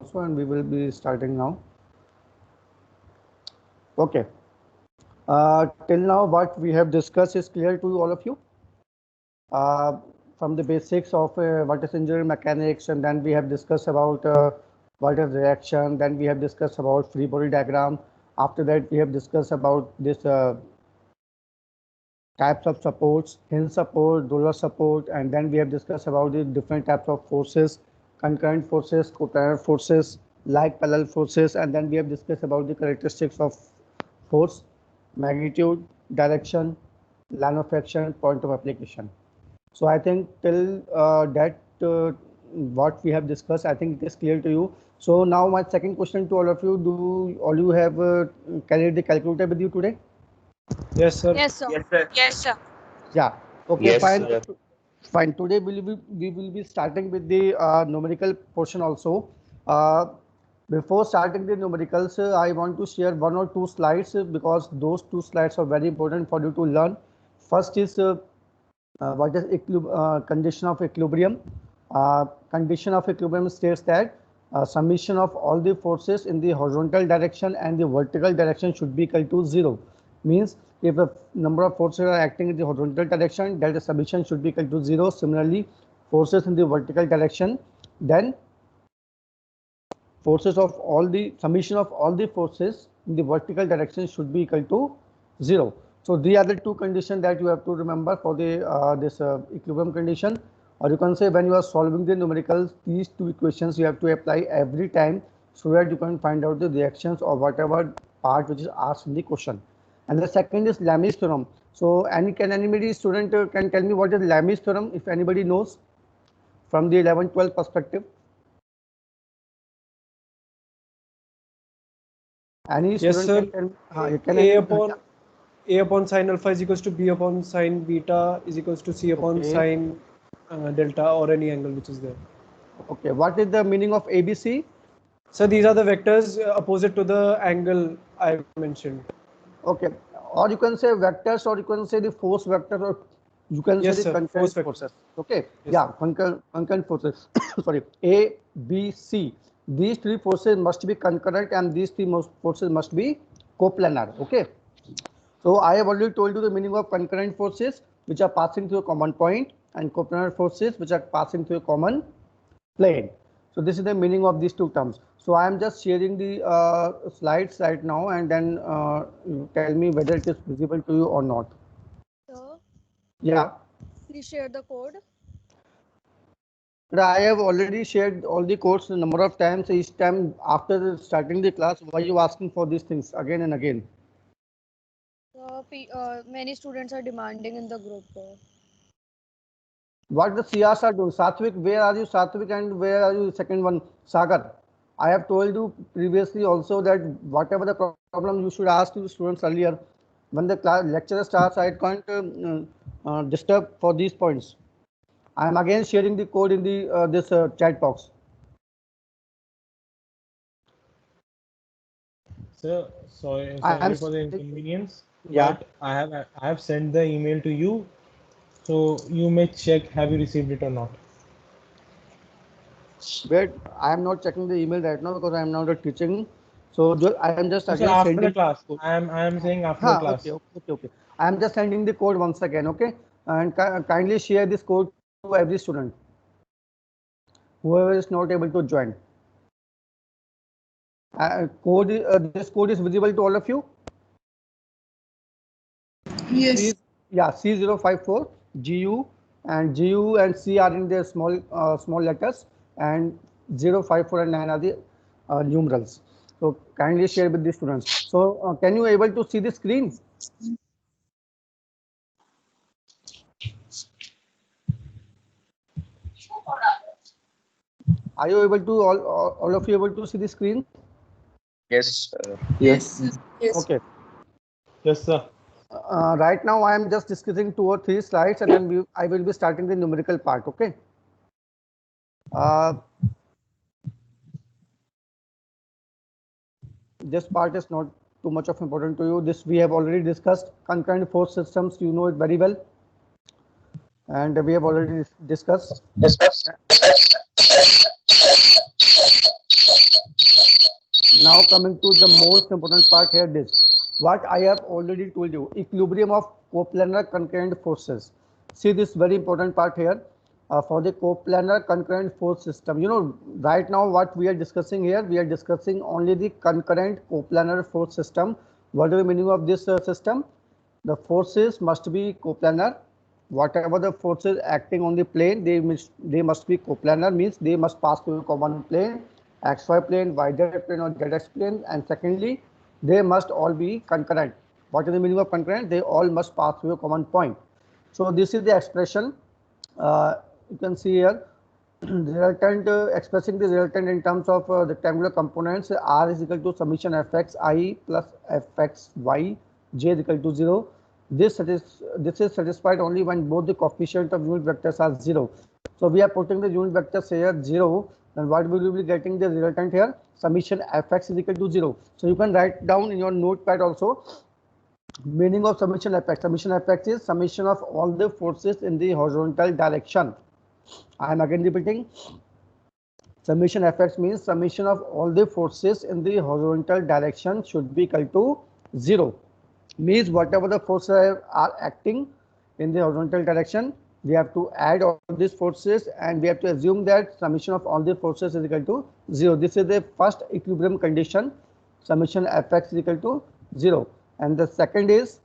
also, and we will be starting now. Okay. Till now, what we have discussed is clear to all of you. Uh, from the basics of what is engineering mechanics, and then we have discussed about what is reaction. Then we have discussed about free body diagram. After that, we have discussed about this types of supports, hinge support, roller support, and then we have discussed about the different types of forces, concurrent forces, coplanar forces, like parallel forces, and then we have discussed about the characteristics of force, magnitude, direction, line of action, point of application. So I think till that what we have discussed, I think it is clear to you. So now my second question to all of you: Do all you have carried the calculator with you today? Yes, sir. Yes, sir. Yes, sir. Yes, sir. Yeah. Okay. Yes, Fine. sir. Fine. Today we will be starting with the numerical portion also. Uh, Before starting the numericals, I want to share one or two slides because those two slides are very important for you to learn. First is what is condition of equilibrium. Condition of equilibrium states that summation of all the forces in the horizontal direction and the vertical direction should be equal to 0. Means if a number of forces are acting in the horizontal direction, that the summation should be equal to 0. Similarly, forces in the vertical direction, then forces of all the summation of all the forces in the vertical direction should be equal to 0. So these are the two conditions that you have to remember for the this equilibrium condition, or you can say when you are solving the numericals, these two equations you have to apply every time so that you can find out the reactions or whatever part which is asked in the question. And the second is Lami's theorem. So anybody student can tell me what is Lami's theorem if anybody knows from the 11-12 perspective? Any Yes, student sir. can tell me. You can. A upon sine alpha is equals to B upon sine beta is equals to C upon Okay. sine delta, or any angle which is there. Okay. What is the meaning of ABC? So these are the vectors opposite to the angle I mentioned. Okay. Or you can say vectors, or you can say the force vector, or you can Yes, say the sir. concurrent Force vector. forces. Okay. Yes, Yeah. sir. Concurrent forces. Sorry. A, B, C. These three forces must be concurrent, and these three forces must be coplanar. Okay. So I have already told you the meaning of concurrent forces which are passing through a common point, and coplanar forces which are passing through a common plane. So this is the meaning of these two terms. So I am just sharing the slides right now, and then you tell me whether it is visible to you or not. Sir, Yeah. please share the code. But I have already shared all the codes a number of times. Each time after starting the class, why are you asking for these things again and again? Many students are demanding in the group. What the CRs are doing? Satvik, where are you, Satvik, and where are you, second one, Sagar? I have told you previously also that whatever the problem you should ask to the students earlier. When the class lecturer starts, I can't disturb for these points. I am again sharing the code in the this chat box. Sir, I am sorry for the inconvenience, yeah. but I have sent the email to you, so you may check have you received it or not. Wait, I am not checking the email right now because I am not teaching. So I am just No, sir, again after the sending. class. I am saying after the Huh, okay, class. okay, okay. I am just sending the code once again, okay? And kindly share this code to every student, whoever is not able to join. This code is visible to all of you. Yes. C, yeah, C054 GU, and GU and C are in the small letters, and 054 and 9 are the numerals. So kindly share with the students. So can you able to see the screen? Are you able to all of you able to see the screen? Yes, Yes. Yes. Okay. Yes, sir. Right now I am just discussing 2 or 3 slides, and then I will be starting the numerical part. Okay. Uh, this part is not too much of important to you. This we have already discussed. Concurrent force systems, you know it very well, and we have already discussed. yes, Now coming to the most important part here, this what I have already told you, equilibrium of coplanar concurrent forces. See this very important part here for the coplanar concurrent force system. You know, right now what we are discussing here, we are discussing only the concurrent coplanar force system. What is the meaning of this system? The forces must be coplanar. Whatever the forces acting on the plane, they must be coplanar, means they must pass through a common plane, xy plane, yz plane or zx plane, and secondly, they must all be concurrent. What is the meaning of concurrent? They all must pass through a common point. So this is the expression. You can see here resultant, expressing the resultant in terms of rectangular components. R is equal to summation fx I plus fx y, j is equal to 0. This is satisfied only when both the coefficient of unit vectors are 0. So we are putting the unit vectors here 0. Then what will you be getting the resultant here? Summation fx is equal to 0. So you can write down in your notepad also meaning of summation fx. Summation fx is summation of all the forces in the horizontal direction. I am again repeating. Summation fx means summation of all the forces in the horizontal direction should be equal to 0. Means whatever the forces are acting in the horizontal direction, we have to add all these forces and we have to assume that summation of all the forces is equal to 0. This is the first equilibrium condition. Summation fx is equal to 0. And the second is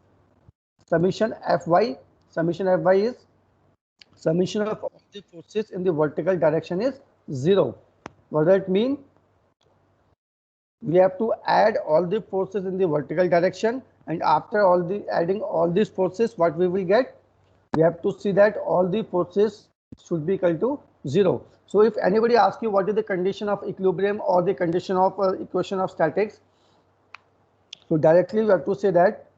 summation fy. Summation fy is summation of all the forces in the vertical direction is 0. What does that mean? We have to add all the forces in the vertical direction, and after adding all these forces, what we will get? We have to see that all the forces should be equal to 0. So if anybody asks you what is the condition of equilibrium or the condition of equation of statics, so directly we have to say that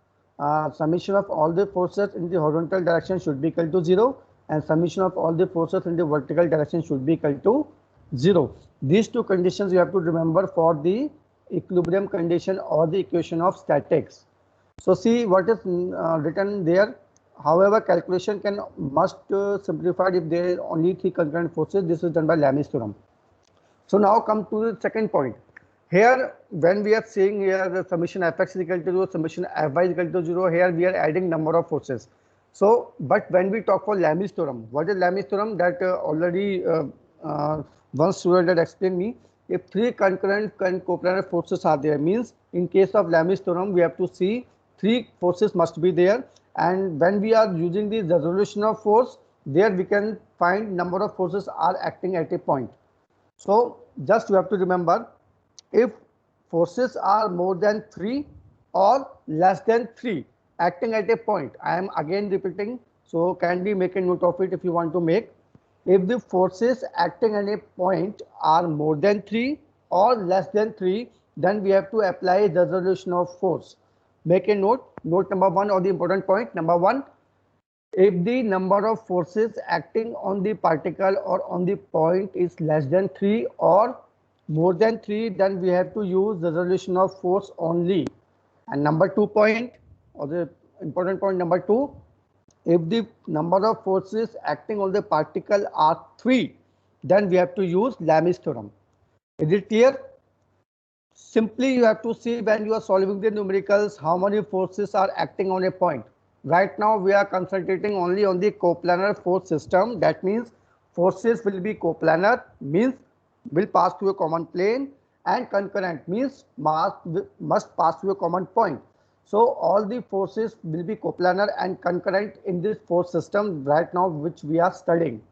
summation of all the forces in the horizontal direction should be equal to 0 and summation of all the forces in the vertical direction should be equal to 0. These two conditions you have to remember for the equilibrium condition or the equation of statics. So see what is written there. However, calculation must simplified if there is only 3 concurrent forces. This is done by Lami's theorem. So now come to the second point. Here, when we are saying here the summation fx is equal to 0, summation fy is equal to 0, here we are adding number of forces. So, but when we talk for Lami's theorem, what is Lami's theorem? That already one student had explained me. If 3 concurrent coplanar forces are there, means in case of Lami's theorem, we have to see 3 forces must be there. And when we are using the resolution of force, there we can find number of forces are acting at a point. So just you have to remember, if forces are more than 3 or less than 3 acting at a point, I am again repeating, so kindly make a note of it if you want to make. If the forces acting at a point are more than 3 or less than 3, then we have to apply the resolution of force. Make a note. Note number 1 or the important point. Number 1, if the number of forces acting on the particle or on the point is less than 3 or more than 3, then we have to use the resolution of force only. And number 2 point, or the important point number 2, if the number of forces acting on the particle are 3, then we have to use Lami's theorem. Is it clear? Simply you have to see when you are solving the numericals how many forces are acting on a point. Right now we are concentrating only on the coplanar force system. That means forces will be coplanar, means will pass through a common plane, and concurrent means must pass through a common point. So all the forces will be coplanar and concurrent in this force system right now which we are studying.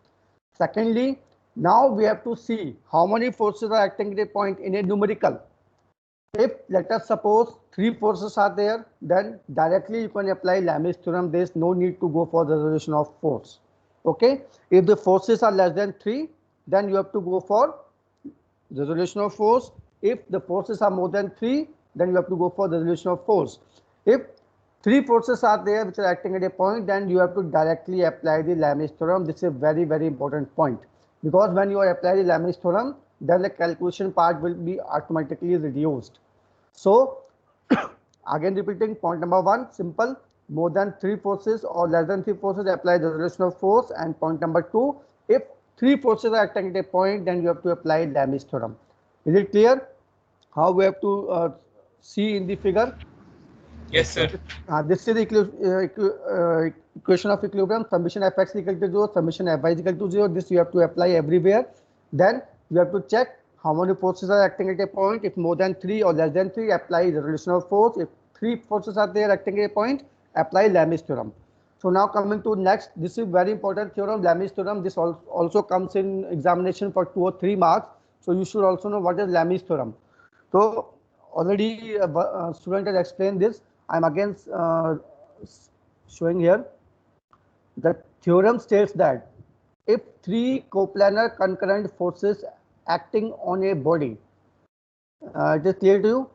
Secondly, now we have to see how many forces are acting at a point in a numerical. If let us suppose 3 forces are there, then directly you can apply Lami's theorem. There is no need to go for the resolution of force. Okay. If the forces are less than 3, then you have to go for resolution of force. If the forces are more than 3, then you have to go for the resolution of force. If 3 forces are there which are acting at a point, then you have to directly apply the Lami's theorem. This is a very, very important point, because when you are applying the Lami's theorem, then the calculation part will be automatically reduced. So again repeating, point number 1, simple, more than 3 forces or less than 3 forces, apply the resolution of force. And point number 2, if 3 forces are acting at a point, then you have to apply Lami's theorem. Is it clear? how we have to see in the figure? Yes, sir. This is the equation of equilibrium. Summation fx equal to 0, summation fy is equal to 0. This you have to apply everywhere. Then you have to check how many forces are acting at a point. If more than 3 or less than 3, apply the relational force. If 3 forces are there acting at a point, apply Lami's theorem. So now coming to next, this is very important theorem, Lami's theorem. This also comes in examination for 2 or 3 marks. So you should also know what is Lami's theorem. So already student has explained this. I'm again showing here. The theorem states that if 3 coplanar concurrent forces acting on a body, it is clear to you?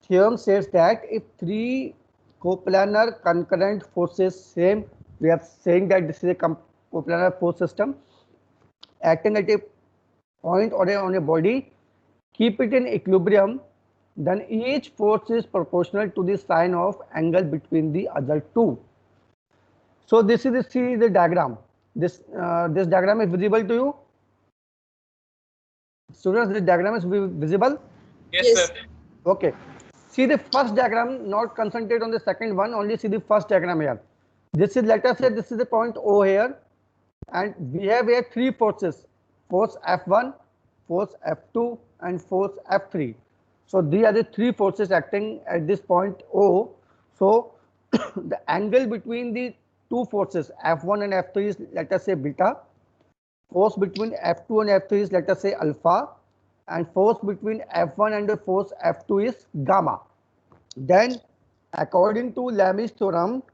Theorem says that if 3 coplanar concurrent forces, same, we are saying that this is a coplanar force system acting at a point or on a body, keep it in equilibrium, then each force is proportional to the sine of angle between the other two. So this is the diagram. This diagram is visible to you? Students, this diagram is visible? Yes, sir. Okay. See the first diagram, not concentrate on the second one, only see the first diagram here. This is, let us say this is the point O here, and we have here 3 forces, force F1, force F2 and force F3. So these are the 3 forces acting at this point O. So the angle between the 2 forces F1 and F3 is, let us say, beta. Force between F2 and F3 is, let us say, alpha, and force between F1 and the force F2 is gamma. Then according to Lami's theorem,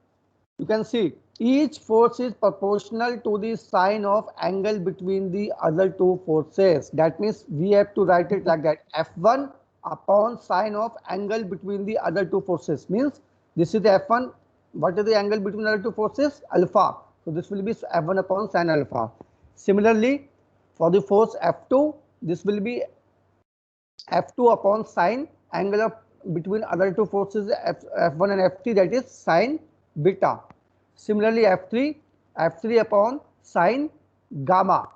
you can see each force is proportional to the sine of angle between the other 2 forces. That means we have to write it like that, F1 upon sine of angle between the other 2 forces. Means this is the F1. What is the angle between the other 2 forces? Alpha. So this will be F1 upon sine alpha. Similarly, for the force F2, this will be F2 upon sine angle of between other 2 forces F1 and F3, that is sine beta. Similarly, F3 upon sine gamma,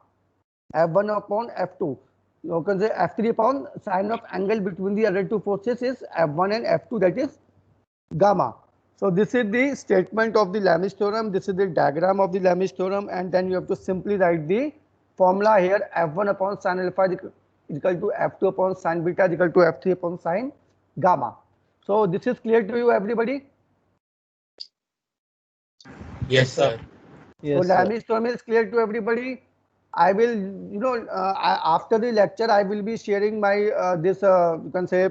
F1 upon F2. You can say F3 upon sine of angle between the other 2 forces is F1 and F2, that is gamma. So this is the statement of the Lami's theorem. This is the diagram of the Lami's theorem, and then you have to simply write the formula here. F1 upon sine alpha is equal to F2 upon sine beta is equal to F3 upon sine gamma. So this is clear to you, everybody? Yes, sir. So Lami's theorem is clear to everybody. I will, after the lecture, I will be sharing my you can say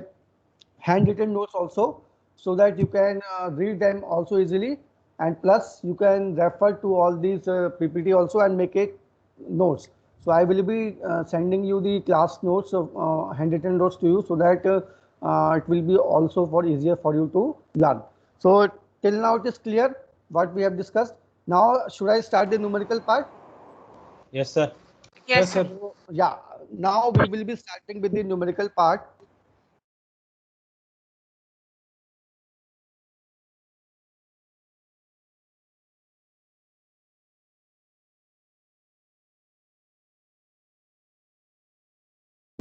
handwritten notes also, so that you can read them also easily, and plus you can refer to all these PPT also and make it notes. So I will be sending you the class notes of handwritten notes to you, so that it will be also easier for you to learn. So till now it is clear what we have discussed. Now should I start the numerical part? Yes, sir. Yes, sir. Yeah, now we will be starting with the numerical part.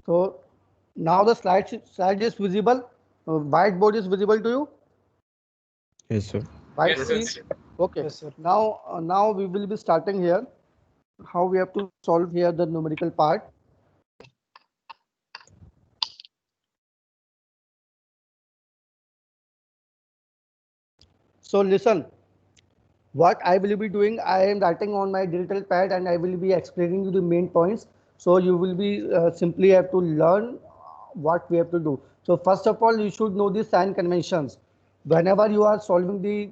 So now the slide is visible. Whiteboard is visible to you? Yes, sir. White Yes, screen? sir. Okay. Yes, sir. Now we will be starting here. How we have to solve here the numerical part. So listen, what I will be doing, I am writing on my digital pad and I will be explaining you the main points. So you will be simply have to learn what we have to do. So first of all, you should know the sign conventions. Whenever you are solving the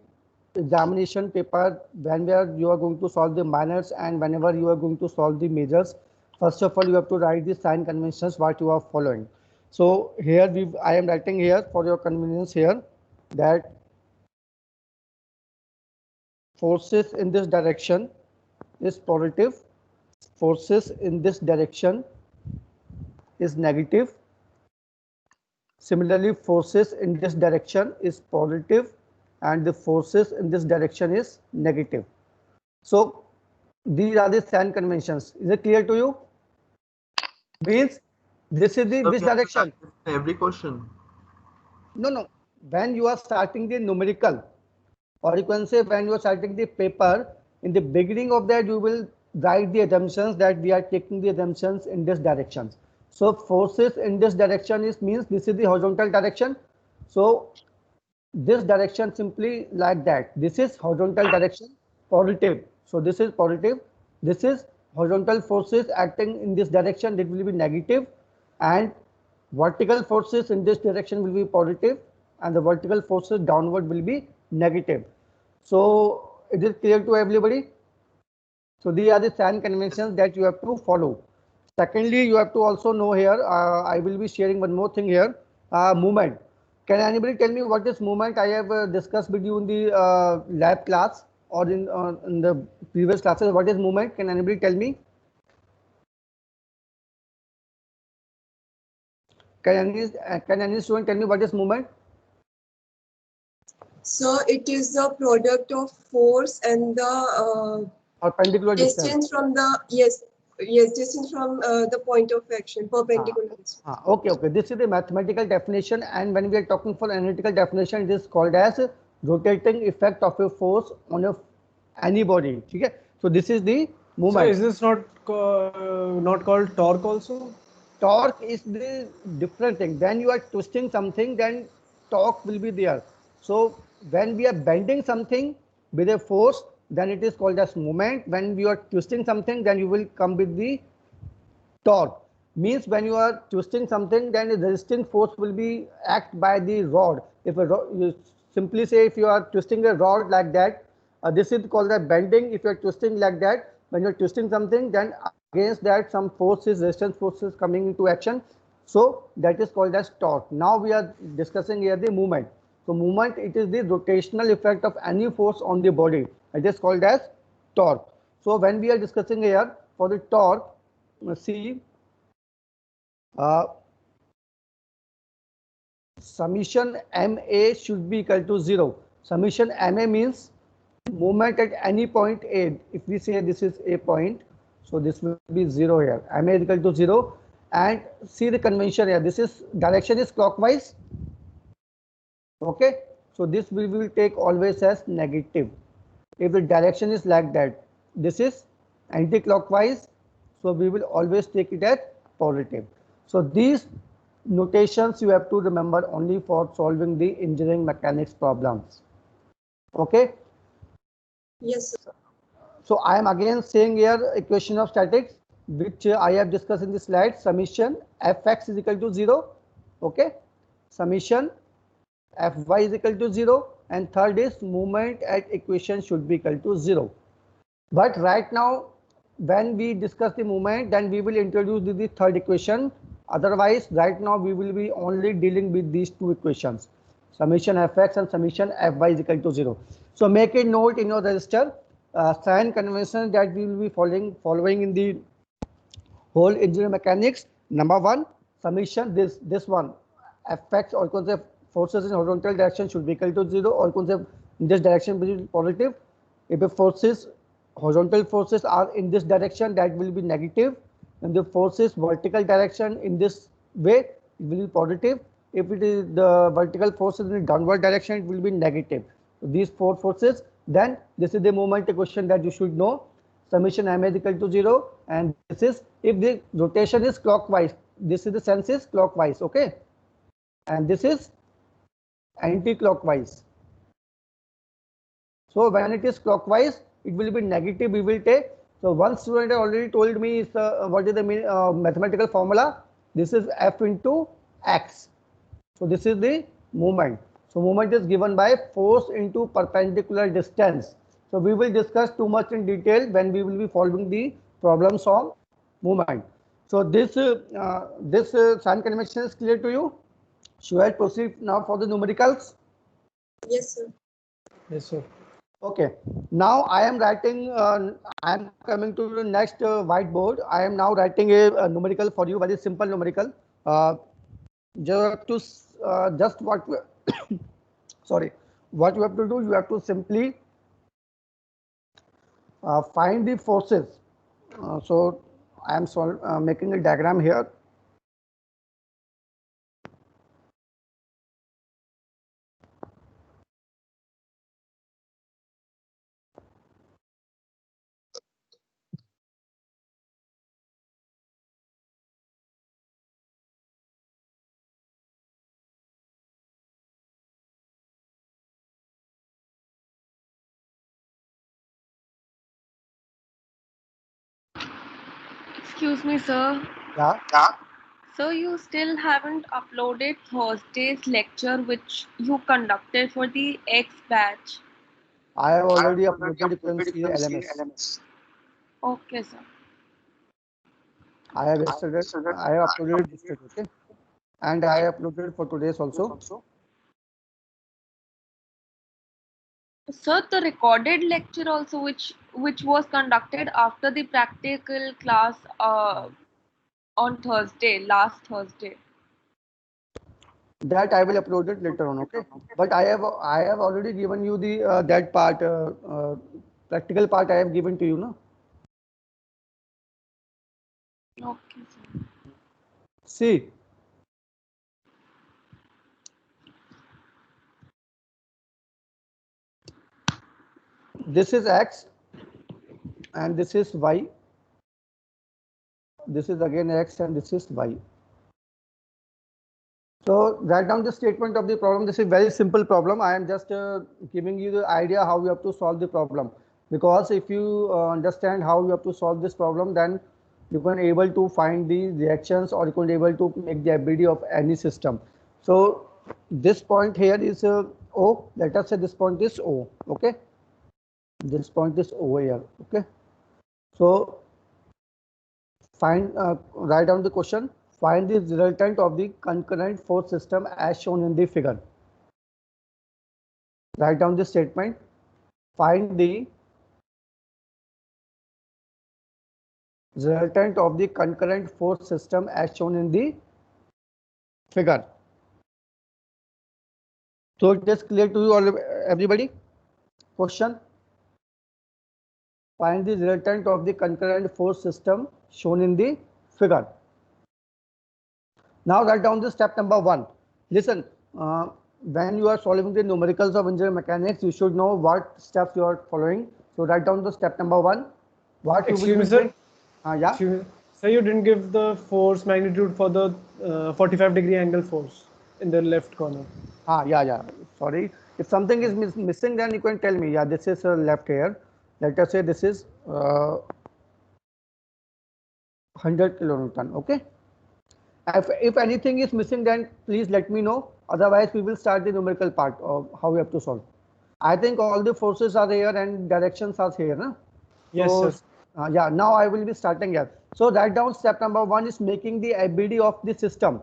examination paper, whenever you are going to solve the minors and whenever you are going to solve the majors, first of all, you have to write the sign conventions what you are following. So here I am writing here for your convenience here that forces in this direction is positive, forces in this direction is negative. Similarly, forces in this direction is positive and the forces in this direction is negative. So these are the sign conventions. Is it clear to you? Means This is the So which we have to direction? practice every question. No. When you are starting the numerical, or you can say when you are starting the paper, in the beginning of that you will write the assumptions that we are taking the assumptions in this direction. So forces in this direction is means this is the horizontal direction. So this direction simply like that. This is horizontal direction positive. So this is positive. This is horizontal forces acting in this direction, that will be negative, and vertical forces in this direction will be positive, and the vertical forces downward will be negative. So it is clear to everybody. So these are the sign conventions that you have to follow. Secondly, you have to also know here, I will be sharing one more thing here, movement. Can anybody tell me what is movement? I have discussed with you in the lab class or in the previous classes. What is movement? Can anybody tell me? Can any student tell me what is movement? So it is the product of force and the Perpendicular distance. distance from the distance from the point of action, perpendicular distance. Okay. This is the mathematical definition, and when we are talking for analytical definition, it is called as rotating effect of a force on any body. Okay. So this is the So movement. is this not called torque also? Torque is the different thing. When you are twisting something, then torque will be there. So when we are bending something with a force, then it is called as moment. When we are twisting something, then you will come with the torque. Means when you are twisting something, then the resisting force will be act by the rod. If a rod, you simply say if you are twisting a rod like that, this is called the bending. If you are twisting like that, when you are twisting something, then against that some forces, resistance forces coming into action. So that is called as torque. Now we are discussing here the movement. So movement, it is the rotational effect of any force on the body. It is called as torque. So when we are discussing here for the torque, see, summation MA should be equal to 0. Summation MA means movement at any point A. If we say this is a point, so this will be 0 here. MA is equal to 0. And see the convention here. This is direction is clockwise. Okay. So this we will take always as negative. If the direction is like that, this is anti-clockwise. So we will always take it as positive. So these notations you have to remember only for solving the engineering mechanics problems. Okay. Yes, sir. So I am again saying here equation of statics, which I have discussed in the slide. Summation Fx is equal to 0. Okay. Summation Fy is equal to 0. And third is movement at equation should be equal to 0. But right now, when we discuss the movement, then we will introduce the third equation. Otherwise, right now we will be only dealing with these two equations, summation Fx and summation Fy is equal to 0. So make a note in your register, sign convention that we will be following in the whole engineering mechanics. Number one, summation this one Fx or concept forces in horizontal direction should be equal to 0, or concept in this direction will be positive. If the forces, horizontal forces are in this direction, that will be negative, and the forces vertical direction in this way, it will be positive. If it is the vertical forces in the downward direction, it will be negative. So these four forces, then this is the moment equation that you should know. Summation m is equal to 0, and this is if the rotation is clockwise, this is the sense is clockwise, okay, and this is anti-clockwise. So when it is clockwise, it will be negative. We will take. So one student already told me is what is the mathematical formula. This is F into X. So this is the movement. So movement is given by force into perpendicular distance. So we will discuss too much in detail when we will be following the problems on movement. So this sign convention is clear to you. Should I proceed now for the numericals? Yes, sir. Yes, sir. Okay, now I am writing, I am coming to the next whiteboard. I am now writing a numerical for you, very simple numerical. Just what, sorry, what you have to do, you have to simply find the forces. So I am making a diagram here. Excuse me, sir. Yeah. So you still haven't uploaded Thursday's lecture which you conducted for the X batch. I have already uploaded. You can see the LMS. Okay, sir. I have yesterday. I have uploaded yesterday. Okay. And I uploaded for today's also. Sir, the recorded lecture also which was conducted after the practical class on Thursday, last Thursday. That I will upload it later on. Okay. But I have already given you the that part practical part I have given to you. No. Okay, sir. See. This is X and this is Y. This is again X and this is Y. So write down the statement of the problem. This is very simple problem. I am just giving you the idea how you have to solve the problem. Because if you understand how you have to solve this problem, then you can able to find the reactions or you can able to make the ability of any system. So this point here is O. Let us say this point is O. Okay. This point is O here. Okay. So write down the question. Find the resultant of the concurrent force system as shown in the figure. Write down the statement. Find the resultant of the concurrent force system as shown in the figure. So it is clear to you all, everybody? Question. Find the resultant of the concurrent force system shown in the figure. Now write down the step number 1. Listen, when you are solving the numericals of engineering mechanics, you should know what steps you are following. So write down the step number 1. What you will Excuse me, be sir. doing? Yeah. Excuse me. Sir, you didn't give the force magnitude for the 45-degree angle force in the left corner. Yeah. Sorry. If something is missing, then you can tell me. Yeah, this is left here. Let us say this is 100 kilonewton. Okay. If anything is missing, then please let me know. Otherwise, we will start the numerical part of how we have to solve. I think all the forces are here and directions are here. No? Yes, so, sir. Yeah, now I will be starting here. So write down step number 1 is making the ABD of the system.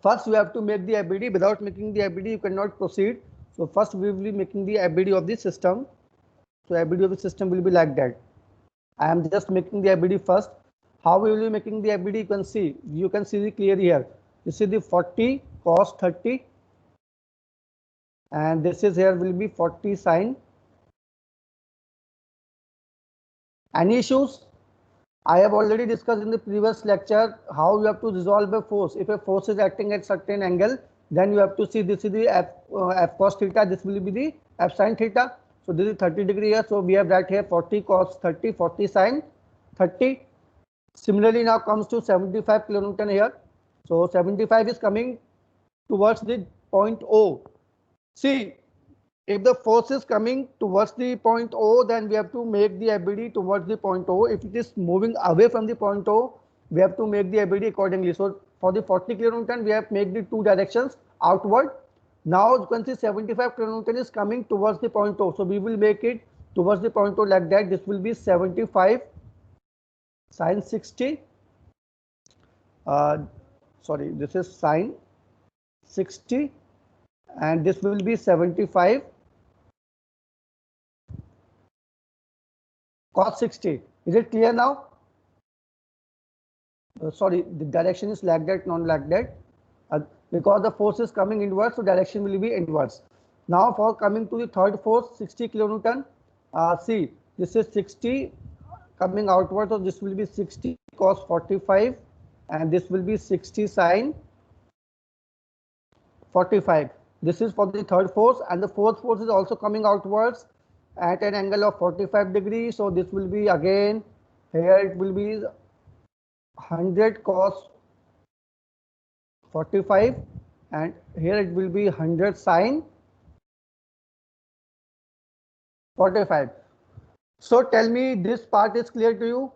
First, you have to make the ABD. Without making the ABD, you cannot proceed. So first, we will be making the ABD of the system. So ABD of the system will be like that. I am just making the ABD first. How we will be making the ABD? You can see the clear here. This is the 40 cos 30, and this is here will be 40 sine. Any issues? I have already discussed in the previous lecture how you have to resolve a force. If a force is acting at certain angle, then you have to see this is the f cos theta. This will be the f sin theta. So this is 30 degree here. So we have right here 40 cos 30, 40 sine 30. Similarly, now comes to 75 kilonewton here. So 75 is coming towards the point O. See, if the force is coming towards the point O, then we have to make the ABD towards the point O. If it is moving away from the point O, we have to make the ABD accordingly. So for the 40 kilonewton, we have made the two directions outward. Now you can see 75 kilonewton is coming towards the point O. So we will make it towards the point O like that. This will be 75 sine 60. Sorry, this is sine 60, and this will be 75 cos 60. Is it clear now? Sorry, the direction is like that, not like that. Because the force is coming inwards, so direction will be inwards. Now for coming to the third force, 60 kilonewton. See, this is 60 coming outwards, so this will be 60 cos 45, and this will be 60 sine 45. This is for the third force, and the fourth force is also coming outwards at an angle of 45 degrees. So this will be again here it will be 100 cos 45, and here it will be 100 sine 45. So tell me, this part is clear to you?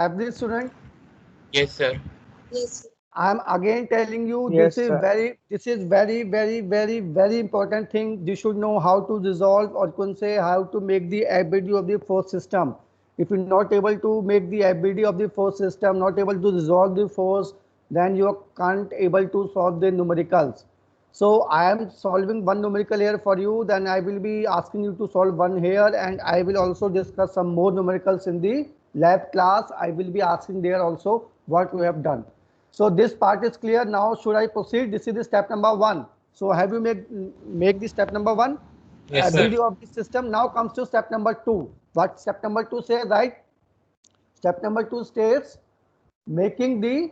every student? Yes, sir. Yes, sir. I am again telling you Yes, this is sir. very important thing. You should know how to resolve, or you can say how to make the ability of the force system. If you're not able to make the ability of the force system, not able to resolve the force, then you can't able to solve the numericals. So I am solving one numerical here for you. Then I will be asking you to solve one here, and I will also discuss some more numericals in the lab class. I will be asking there also what we have done. So this part is clear. Now should I proceed? This is the step number 1. So have you make the step number 1? Yes, sir. Ability of the system. Now comes to step number 2. What step number 2 says, right? Step number 2 states making the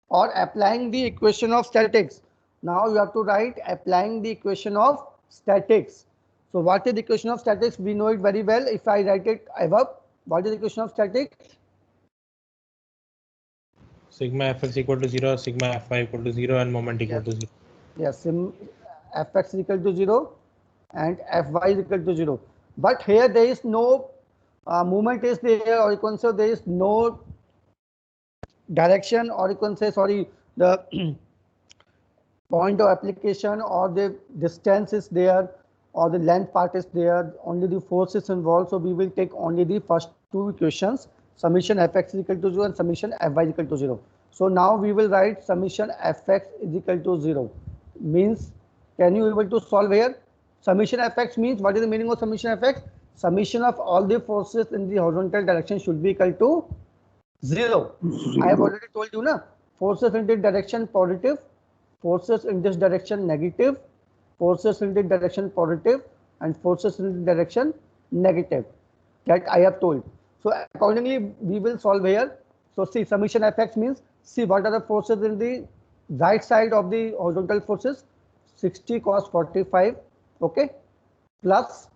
or applying the equation of statics. Now you have to write applying the equation of statics. So what is the equation of statics? We know it very well. If I write it above, what is the equation of statics? Sigma fx equal to 0, sigma fy equal to 0, and moment equal to 0. Yes, fx is equal to 0 and fy is equal to 0. But here there is no movement is there, or you can say there is no direction, or you can say, sorry, the point of application or the distance is there or the length part is there, only the force is involved. So we will take only the first two equations, summation fx is equal to 0 and summation fy is equal to 0. So now we will write summation fx is equal to 0. Means, can you able to solve here? Summation fx means, what is the meaning of summation fx? Summation of all the forces in the horizontal direction should be equal to 0. I have already told you, na, forces in this direction positive, forces in this direction negative, forces in this direction positive, and forces in this direction negative. That I have told. So accordingly, we will solve here. So see, summation fx means, see what are the forces in the right side of the horizontal forces. 60 cos 45, okay, plus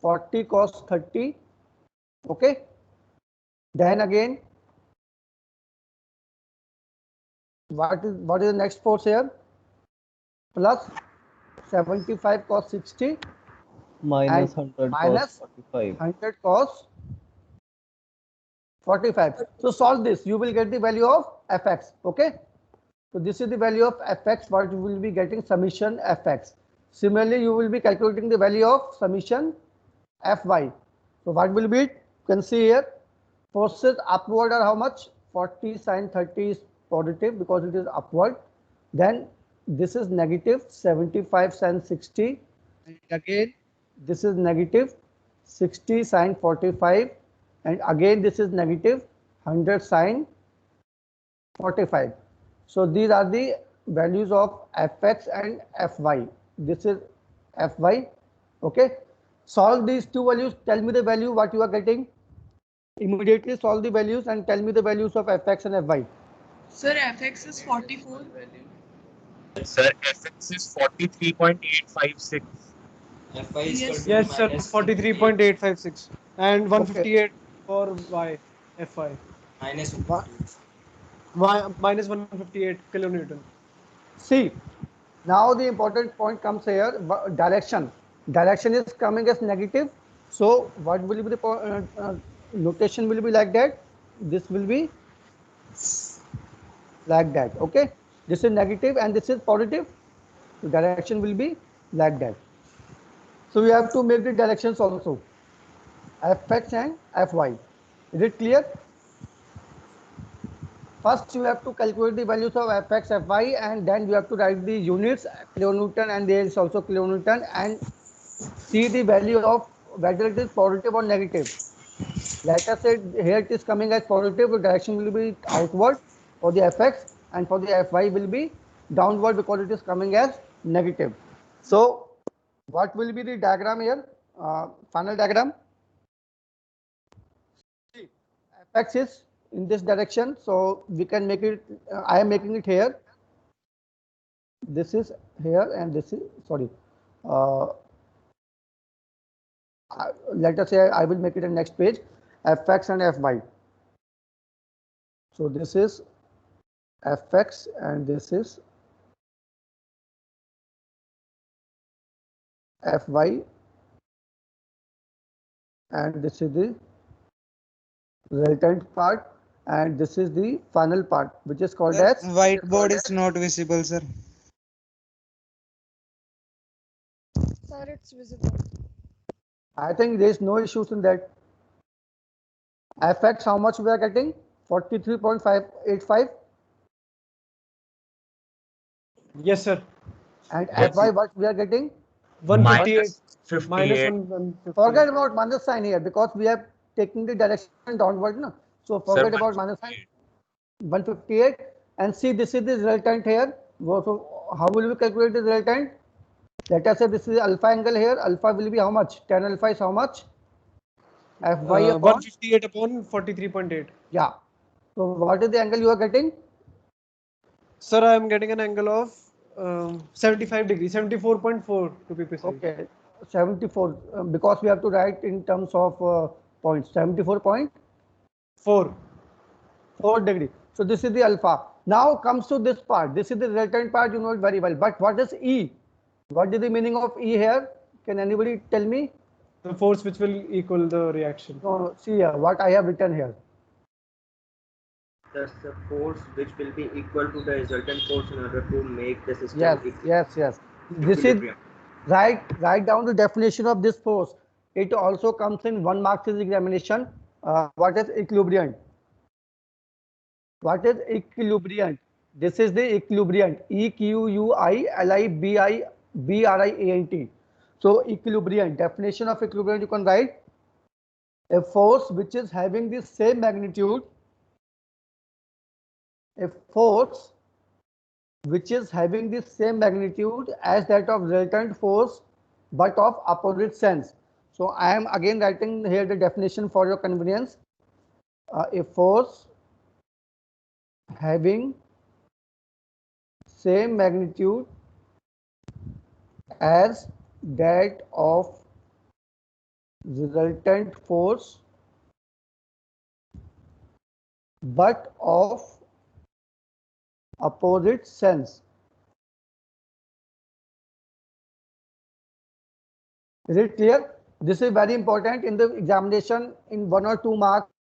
40 cos 30, okay. Then again, what is the next force here? Plus 75 cos 60 minus and 100 cos minus 45. 100 cos 45. So solve this. You will get the value of fx. Okay. So this is the value of fx. What you will be getting summation fx. Similarly, you will be calculating the value of summation fy. So what will be it? You can see here. Forces upward are how much? 40 sin 30 is positive because it is upward. Then this is negative 75 sin 60. And again, this is negative 60 sin 45. And again, this is negative 100 sin 45. So these are the values of fx and fy. This is fy. Okay. Solve these two values. Tell me the value what you are getting. Immediately solve the values and tell me the values of fx and fy. Sir, fx is 44. Sir, fx is 43.856. Fy is equal to Yes, sir. minus 43.856 and Okay. 158 for y fy. minus What? Y minus 158 kilonewton. See, now the important point comes here. Direction. Direction is coming as negative. So what will be the notation will be like that. This will be like that. Okay. This is negative and this is positive. So direction will be like that. So we have to make the directions also. Fx and Fy. Is it clear? First, you have to calculate the values of fx, fy, and then you have to write the units, kilonewton, and there is also kilonewton, and see the value of whether it is positive or negative. Let us say here it is coming as positive, the direction will be outward for the fx, and for the fy will be downward because it is coming as negative. So, what will be the diagram here? Final diagram. Fx is in this direction, so we can make it. I am making it here. This is here, and this is sorry. Let us say I will make it in next page. Fx and fy. So this is fx and this is fy, and this is the resultant part, and this is the final part, which is called Sir, as. whiteboard is not visible, sir. Sir, it's visible. I think there is no issues in that. Fx, how much we are getting? 43.585. Yes, sir. And Yes. Fy, what we are getting? 158. -58. Minus 158. Forget about minus sign here because we are taking the direction downward. No? So forget Sir, about minus sign. 158. And see, this is the resultant here. So how will we calculate the resultant? Let us say this is alpha angle here. Alpha will be how much? Tan alpha is how much? Fy upon. 158 upon 43.8. Yeah. So what is the angle you are getting? Sir, I am getting an angle of 75 degrees, 74.4 to be precise. Okay, 74 because we have to write in terms of points. 74.4 degree. So this is the alpha. Now comes to this part. This is the resultant part. You know it very well. But what is E? What is the meaning of E here? Can anybody tell me? The force which will equal the reaction. No, see here what I have written here. That's the force which will be equal to the resultant force in order to make the system Yes. This is write down the definition of this force. It also comes in 1 mark examination. What is equilibrium? What is equilibrium? This is the equilibrium. EQUILIBRIANT. So equilibrium. Definition of equilibrium you can write a force which is having the same magnitude. A force which is having the same magnitude as that of resultant force but of opposite sense. So I am again writing here the definition for your convenience. A force having same magnitude as that of resultant force but of opposite sense. Is it clear? This is very important in the examination. In 1 or 2 marks,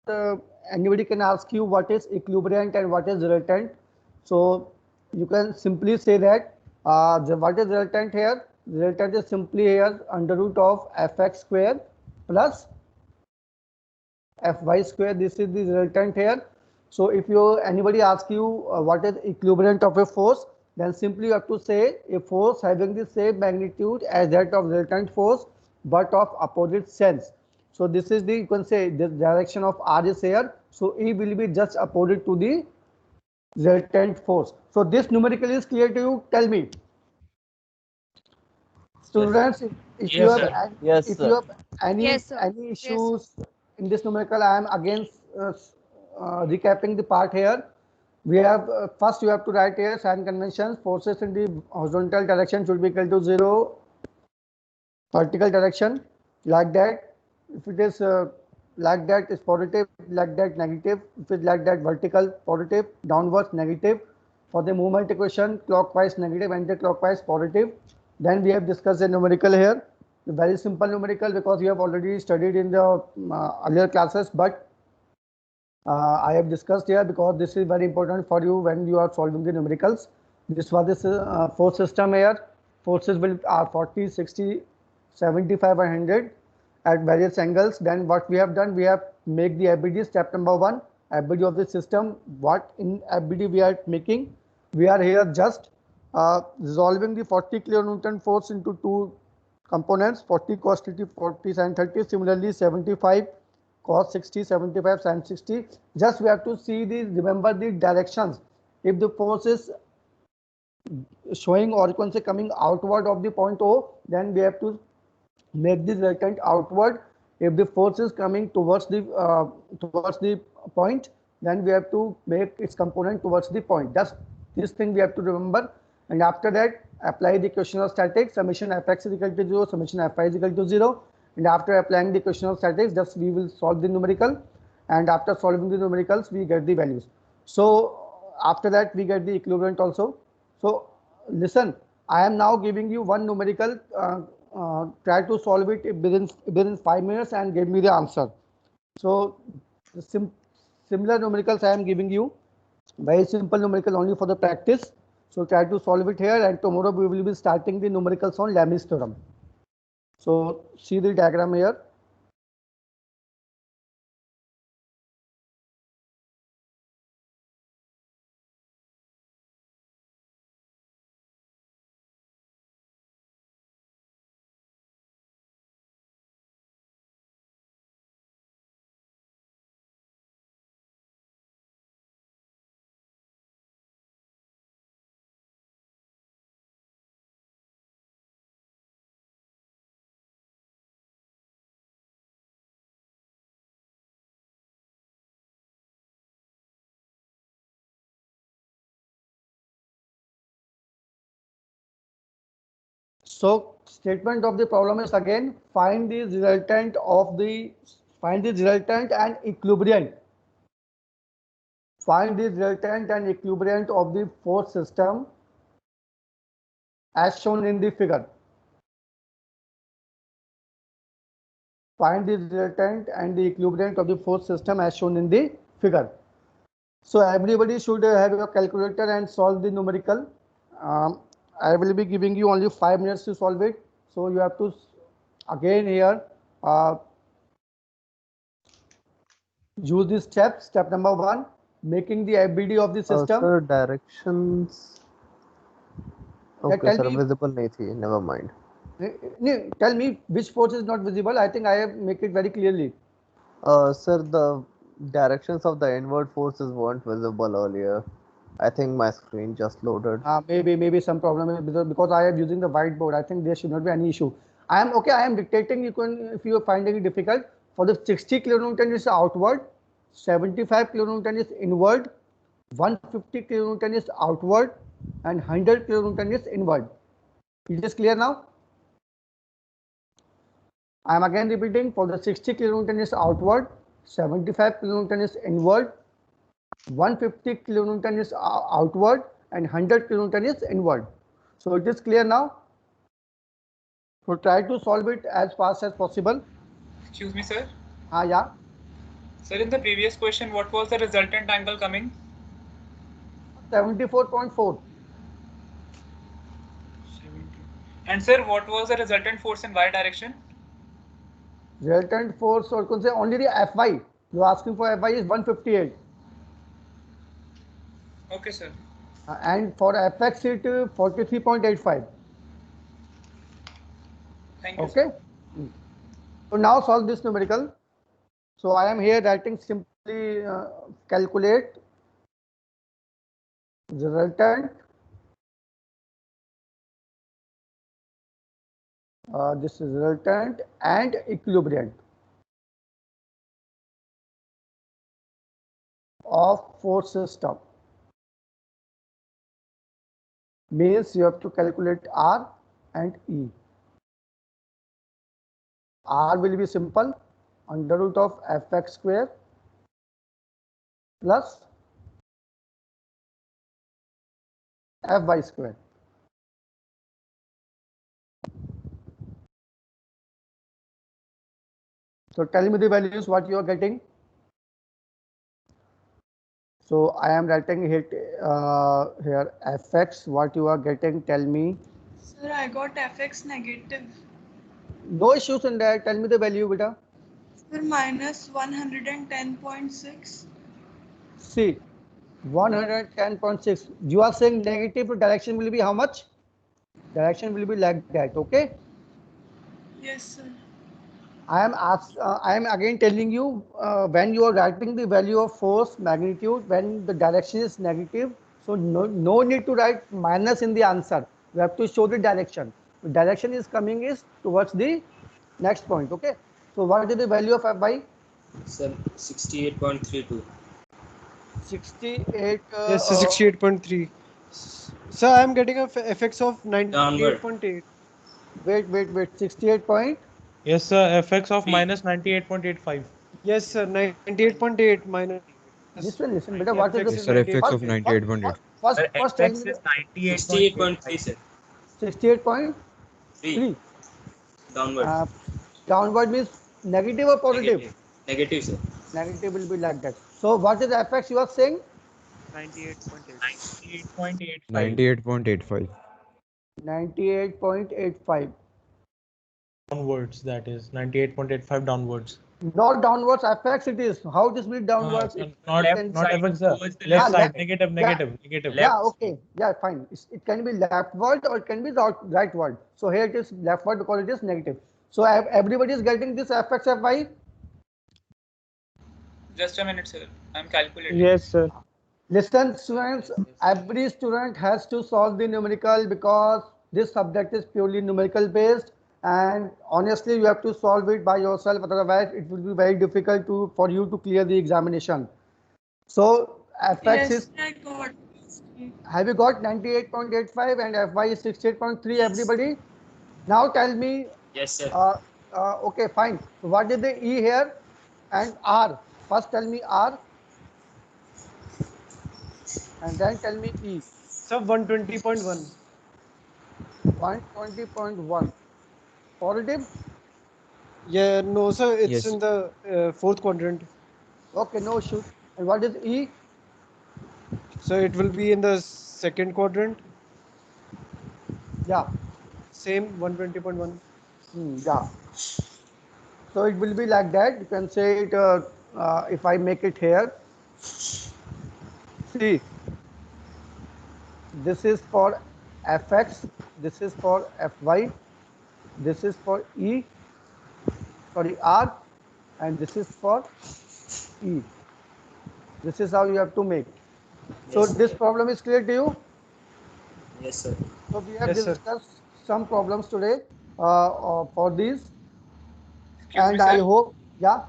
anybody can ask you what is equilibrium and what is resultant. So you can simply say that what is resultant here? Resultant is simply here under root of fx square plus fy square. This is the resultant here. So if anybody asks you what is equilibrium of a force, then simply you have to say a force having the same magnitude as that of resultant force but of opposite sense. So this is the, you can say the direction of R is here. So E will be just opposite to the resultant force. So this numerical is clear to you? Tell me. Students, if you have any Yes, sir. any issues in this numerical, I am again recapping the part here. We have first you have to write here sign conventions. Forces in the horizontal direction should be equal to 0. Vertical direction like that. If it is like that, is positive. Like that, negative. If it's like that, vertical, positive. Downwards, negative. For the movement equation, clockwise, negative. Anti-clockwise, positive. Then we have discussed a numerical here. A very simple numerical because we have already studied in the earlier classes, but I have discussed here because this is very important for you when you are solving the numericals. This was this force system here. Forces will are 40, 60, 75 and 100 at various angles. Then what we have done, we have make the FBD step number 1. FBD of the system. What in FBD we are making? We are here just resolving the 40 kilonewton force into 2 components, 40 cos 30, 40 sin 30. Similarly, 75 cos 60, 75 sin 60. Just we have to see remember the directions. If the force is showing or you can say coming outward of the point O, then we have to make the resultant outward. If the force is coming towards the point, then we have to make its component towards the point. That's this thing we have to remember. And after that, apply the equation of statics. Summation fx is equal to 0, summation fy is equal to 0. And after applying the equation of statics, just we will solve the numerical. And after solving the numericals, we get the values. So after that, we get the equivalent also. So listen, I am now giving you one numerical. Try to solve it within 5 minutes and give me the answer. So The similar numericals I am giving you. Very simple numerical only for the practice. So try to solve it here, and tomorrow we will be starting the numericals on Lami's theorem. So see the diagram here. So statement of the problem is again find the resultant and equilibriant. Find the resultant and equilibriant of the force system as shown in the figure. Find the resultant and the equilibriant of the force system as shown in the figure. So everybody should have your calculator and solve the numerical. I will be giving you only 5 minutes to solve it. So you have to again here use this step. Step number 1, making the FBD of the system. Sir, directions. Yeah, Okay, tell sir, me- visible nahi thi. Never mind. Tell me which force is not visible. I think I have make it very clearly. Sir, the directions of the inward forces weren't visible earlier. I think my screen just loaded. Maybe some problem because I am using the whiteboard. I think there should not be any issue. I am okay. I am dictating. You can, if you find any difficult, for the 60 kilonewton is outward, 75 kilonewton is inward, 150 kilonewton is outward, and 100 kilonewton is inward. It is clear now? I am again repeating, for the 60 kilonewton is outward, 75 kilonewton is inward, 150 kilonewton is outward, and 100 kilonewton is inward. So it is clear now. So try to solve it as fast as possible. Excuse me, sir. Yeah. Sir, in the previous question, what was the resultant angle coming? 74.4. And sir, what was the resultant force in y direction? Resultant force, or can say only the Fy. You are asking for Fy is 158. Okay, sir. And for Fx it 43.85. Thank you. Okay. So now solve this numerical. So I am here writing simply calculate resultant. This is resultant and equilibriant of force system. Means you have to calculate R and E. R will be simple, under root of Fx square plus Fy square. So tell me the values what you are getting. So I am writing here Fx, what you are getting, tell me. Sir, I got Fx negative. No issues in that. Tell me the value, beta. Sir, minus 110.6. See, 110.6. You are saying negative, direction will be how much? Direction will be like that, okay? Yes, sir. I am again telling you when you are writing the value of force magnitude, when the direction is negative, so no need to write minus in the answer. You have to show the direction. The direction is coming is towards the next point. Okay. So what is the value of Fy? Sir, 68.32. 68. Yes, sir, 68.3. Sir, I am getting a Fx of 98.8. Wait. 68 point. Yes, sir. Fx of minus 98.85. Yes, sir. 98.8 minus. Listen, beta. What is the Sir, Fx of 98.8. First tell me Fx is the 68.3, sir. 68.3. Downward. Downward means negative or positive? Negative, sir. Negative will be like that. So what is the fx you are saying? 98.85. 98.85. 98.85. Downwards, that is 98.85 downwards. Not downwards fx it is. How this will downwards? Not Left not side FX, sir. towards the Left Ah, side, left. negative, Yeah. negative, negative. Yeah, okay. Yeah, fine. It can be leftward or it can be rightward. So here it is leftward because it is negative. So everybody is getting this fx fy. Just a minute, sir. I'm calculating. Yes, sir. Listen, students, every student has to solve the numerical because this subject is purely numerical based, and honestly you have to solve it by yourself, otherwise it will be very difficult for you to clear the examination. So fx is, Yes, I got. have you got 98.85 and fy is 68.3 everybody? Now tell me, Yes, sir. okay, fine. So what is the E here and R? First tell me R and then tell me E. Sir, 120.1. 120.1. Positive? Yeah, no, sir. It's Yes. in the fourth quadrant. Okay, no issue. And what is E? So it will be in the second quadrant. Yeah. Same 120.1. Yeah. So it will be like that. You can say it if I make it here. See, this is for fx, this is for fy, this is for E, sorry, R, and this is for E. This is how you have to make. So Yes, this sir. problem is clear to you? Yes, sir. So we have Yes, sir. discussed some problems today for these, Excuse me, and I sir. hope, yeah.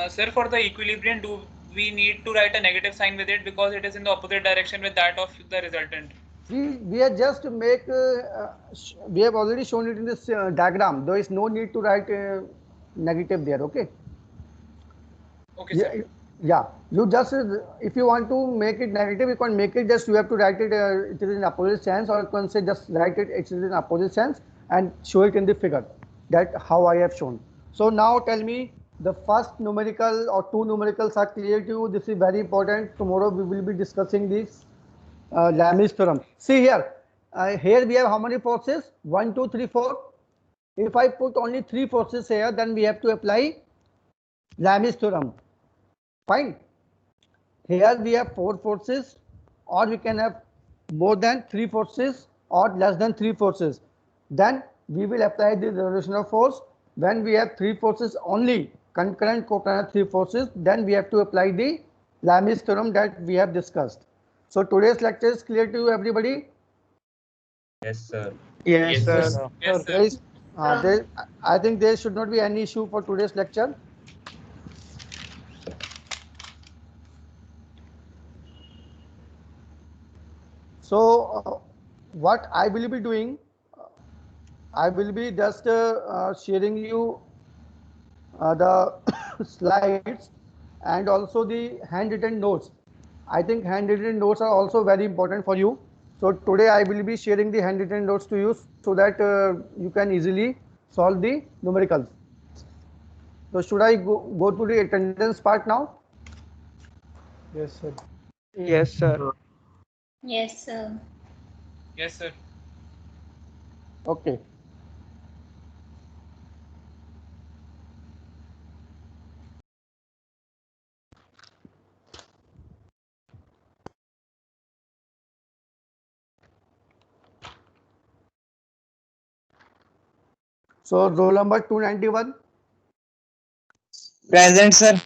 Sir, for the equilibrium, do we need to write a negative sign with it because it is in the opposite direction with that of the resultant? We are just to make we have already shown it in this diagram. There is no need to write negative there. Okay. Okay, Yeah, sir. yeah. You just if you want to make it negative, you can make it just you have to write it. It is in opposite sense, or you can say just write it. It is in opposite sense and show it in the figure. That how I have shown. So now tell me the first numerical or two numericals are clear to you. This is very important. Tomorrow we will be discussing this. Lami's theorem. See here, here we have how many forces? 1, 2, 3, 4. If I put only 3 forces here, then we have to apply Lami's theorem. Fine. Here we have 4 forces, or we can have more than 3 forces or less than 3 forces. Then we will apply the rotational force. When we have 3 forces only, concurrent coplanar 3 forces, then we have to apply the Lami's theorem that we have discussed. So today's lecture is clear to you, everybody? Yes, sir. Yes, sir. Yes, There sir. is, I think there should not be any issue for today's lecture. So what I will be doing, I will be just sharing you the slides and also the handwritten notes. I think handwritten notes are also very important for you. So today I will be sharing the handwritten notes to you so that you can easily solve the numericals. So should I go to the attendance part now? Yes, sir. Yes, sir. Yes, sir. Yes, sir. Okay. So roll number 291. Present, sir.